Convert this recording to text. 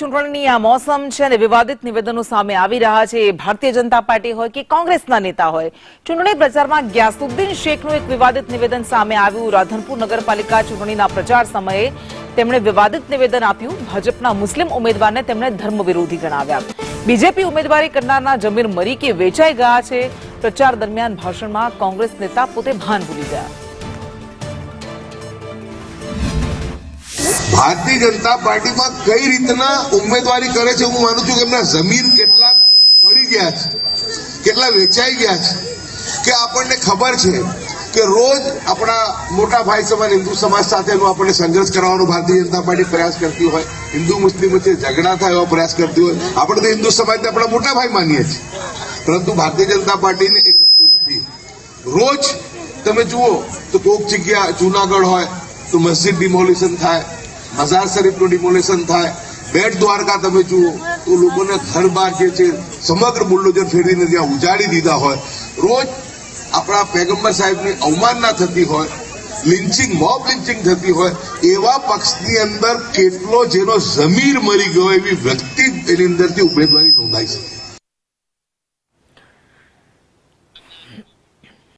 ચૂંટણીની આ મોસમ છે અને વિવાદિત નિવેદનો સામે આવી રહ્યા છે. ભારતીય જનતા પાર્ટી હોય કે કોંગ્રેસના નેતા હોય, ચૂંટણી પ્રચારમાં ગ્યાસુદ્દીન શેખનું એક વિવાદિત નિવેદન સામે આવ્યું. રાધનપુર નગરપાલિકા ચૂંટણીના પ્રચાર સમયે તેમણે વિવાદિત નિવેદન આપ્યું. ભાજપના મુસ્લિમ ઉમેદવારને તેમણે ધર્મ વિરોધી ગણાવ્યા. બીજેપી ઉમેદવારી કરનારના જમીર મરીકે વેચાઈ ગયા છે. પ્રચાર દરમિયાન ભાષણમાં કોંગ્રેસ નેતા પોતે ભાન ભૂલી ગયા. ભારતીય જનતા પાર્ટીમાં કઈ રીતના ઉમેદવારી કરે છે હું માનું છું કે એમના જમીન કેટલા પડી ગયા છે, કેટલા વેચાઈ ગયા છે, કે આપણને ખબર છે કે રોજ આપણા મોટા ભાઈ સમાન હિન્દુ સમાજ સાથેનો આપણને સંઘર્ષ કરવાનો ભારતીય જનતા પાર્ટી પ્રયાસ કરતી હોય, હિન્દુ મુસ્લિમ વચ્ચે ઝઘડા થાય એવા પ્રયાસ કરતી હોય. આપણે તો હિન્દુ સમાજને આપણા મોટા ભાઈ માનીએ છીએ, પરંતુ ભારતીય જનતા પાર્ટીને એ ગમતું નથી. રોજ તમે જુઓ તો કોઈક જગ્યા જુનાગઢ હોય તો મસ્જિદ ડિમોલિશન થાય, મઝાર શરીફનું ડિમોલેશન થાય, બેટ દ્વારકા તમે જુઓ તો લોકોને ઘર બહાર જે છે સમગ્ર બુલડોઝર ફેરવીને ત્યાં ઉજાડી દીધા હોય. રોજ આપણા પેગમ્બર સાહેબની અવમાનના થતી હોય, લિન્ચિંગ મોબ લિન્ચિંગ થતી હોય, એવા પક્ષની અંદર કેટલો જેનો જમીર મરી ગયો એવી વ્યક્તિ એની અંદરથી ઉમેદવારી નોંધાઈ શકે.